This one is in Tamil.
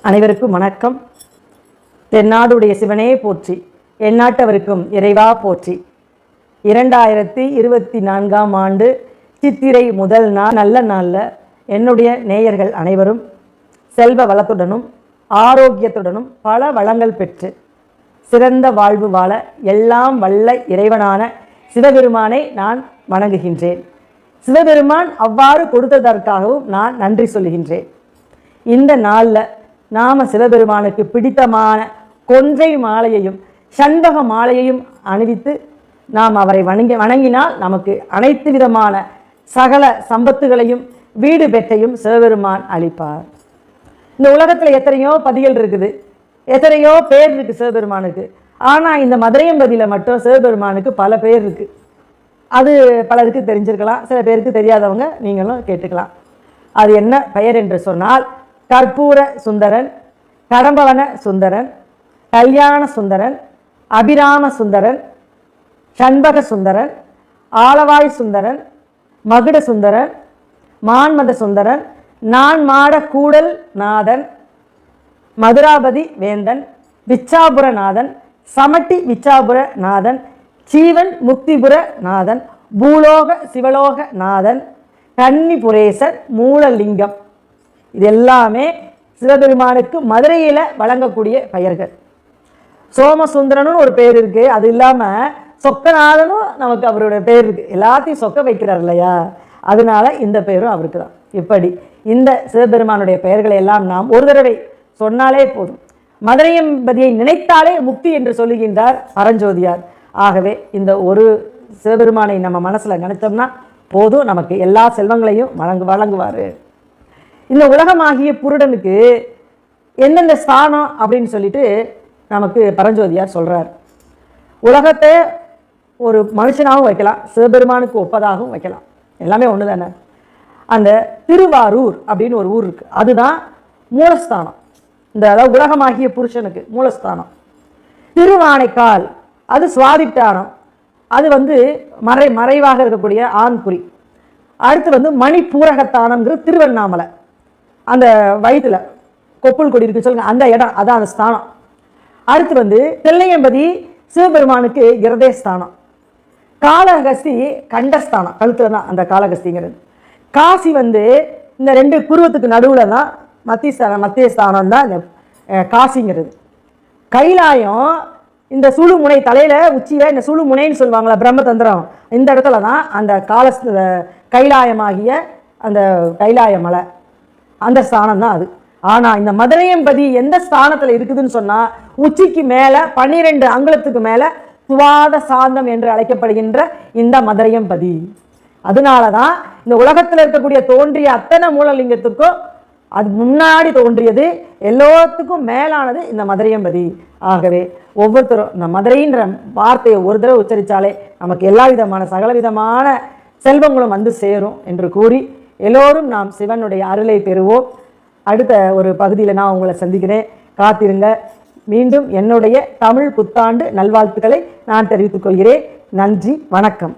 அனைவருக்கும் வணக்கம். தென்னாடுடைய சிவனே போற்றி, எந்நாட்டவருக்கும் இறைவா போற்றி. 2024ஆம் ஆண்டு சித்திரை முதல் நாள் நல்ல நாளில் என்னுடைய நேயர்கள் அனைவரும் செல்வ வளத்துடனும் ஆரோக்கியத்துடனும் பல வளங்கள் பெற்று சிறந்த வாழ்வு வாழ எல்லாம் வல்ல இறைவனான சிவபெருமானை நான் வணங்குகின்றேன். சிவபெருமான் அவ்வாறு கொடுத்ததற்காகவும் நான் நன்றி சொல்லுகின்றேன். இந்த நாளில் நாம் சிவபெருமானுக்கு பிடித்தமான கொன்றை மாலையையும் சண்பக மாலையையும் அணிவித்து நாம் அவரை வணங்கினால் நமக்கு அனைத்து விதமான சகல சம்பத்துகளையும் வீடு பெற்றையும் சிவபெருமான் அளிப்பார். இந்த உலகத்தில் எத்தனையோ பதிகள் இருக்குது, எத்தனையோ பேர் இருக்குது சிவபெருமானுக்கு. ஆனால் இந்த மதுரையம்பதியில் மட்டும் சிவபெருமானுக்கு பல பேர் இருக்குது. அது பலருக்கு தெரிஞ்சிருக்கலாம், சில பேருக்கு தெரியாதவங்க நீங்களும் கேட்டுக்கலாம். அது என்ன பெயர் என்று சொன்னால் கற்பூர சுந்தரன், கடம்பவன சுந்தரன், கல்யாண சுந்தரன், அபிராம சுந்தரன், சண்பக சுந்தரன், ஆலவாய் சுந்தரன், மகுட சுந்தரன், மான்மத சுந்தரன், நான் மாட கூடல் நாதன், மதுராபதி வேந்தன், விச்சாபுர நாதன், சமட்டி விச்சாபுர நாதன், சீவன் முக்திபுர நாதன், பூலோக சிவலோக நாதன், கன்னிபுரேசர், மூலலிங்கம். இது எல்லாமே சிவபெருமானுக்கு மதுரையில் வழங்கக்கூடிய பெயர்கள். சோமசுந்தரனும் ஒரு பேர் இருக்குது. அது இல்லாமல் சொக்கநாதனும் நமக்கு அவருடைய பேர் இருக்குது. எல்லாத்தையும் சொக்க வைக்கிறார் இல்லையா, அதனால இந்த பேரும் அவருக்கு தான். இப்படி இந்த சிவபெருமானுடைய பெயர்களை எல்லாம் நாம் ஒரு தடவை சொன்னாலே போதும். மதுரையம்பதியை நினைத்தாலே முக்தி என்று சொல்லுகின்றார் பரஞ்சோதியார். ஆகவே இந்த ஒரு சிவபெருமானை நம்ம மனசில் நினைத்தோம்னா போதும், நமக்கு எல்லா செல்வங்களையும் வழங்குவார். இந்த உலகமாகிய புருடனுக்கு எந்தெந்த ஸ்தானம் அப்படின்னு சொல்லிட்டு நமக்கு பரஞ்சோதியார் சொல்கிறார். உலகத்தை ஒரு மனுஷனாகவும் வைக்கலாம், சிவபெருமானுக்கு ஒப்பதாகவும் வைக்கலாம், எல்லாமே ஒன்று தானே. அந்த திருவாரூர் அப்படின்னு ஒரு ஊர் இருக்குது, அதுதான் மூலஸ்தானம். இந்த அதாவது உலகமாகிய புருஷனுக்கு மூலஸ்தானம். திருவானைக்கால் அது சுவாதிட்டானம், அது மறைவாக இருக்கக்கூடிய ஆண்குறி. அடுத்து மணிப்பூரகத்தானம்ங்கிறது திருவண்ணாமலை, அந்த வயிற்றுல கொப்புள் கொடி இருக்கு சொல்லுங்க, அந்த இடம் அதான் அந்த ஸ்தானம். அடுத்து தெல்லையம்பதி சிவபெருமானுக்கு இருதயஸ்தானம். காளஹஸ்தி கண்டஸ்தானம், கழுத்துல தான் அந்த காளஹஸ்திங்கிறது. காசி இந்த ரெண்டு புருவத்துக்கு நடுவில் தான் மத்திய ஸ்தானம் தான் இந்த காசிங்கிறது. கைலாயம் இந்த சுழுமுனை தலையில் உச்சியில் இந்த சுழுமுனைன்னு சொல்லுவாங்களா பிரம்மதந்திரம், இந்த இடத்துல தான் அந்த கைலாயமாகிய அந்த கைலாய மலை, அந்த ஸ்தானம் தான் அது. ஆனால் இந்த மதுரையம்பதி எந்த ஸ்தானத்தில் இருக்குதுன்னு சொன்னால் உச்சிக்கு மேலே 12 அங்குலத்துக்கு மேலே சுவாத சாந்தம் என்று அழைக்கப்படுகின்ற இந்த மதுரையம்பதி. அதனால தான் இந்த உலகத்தில் இருக்கக்கூடிய தோன்றிய அத்தனை மூலலிங்கத்துக்கும் அது முன்னாடி தோன்றியது, எல்லோத்துக்கும் மேலானது இந்த மதுரையம்பதி. ஆகவே ஒவ்வொருத்தரும் இந்த மதுரைன்ற வார்த்தையை ஒரு தடவை உச்சரித்தாலே நமக்கு எல்லா விதமான சகல விதமான செல்வங்களும் சேரும் என்று கூறி எல்லோரும் நாம் சிவனுடைய அருளை பெறுவோம். அடுத்த ஒரு பகுதியில் நான் உங்களை சந்திக்கிறேன், காத்திருங்க. மீண்டும் என்னுடைய தமிழ் புத்தாண்டு நல்வாழ்த்துக்களை நான் தெரிவித்துக் கொள்கிறேன். நன்றி, வணக்கம்.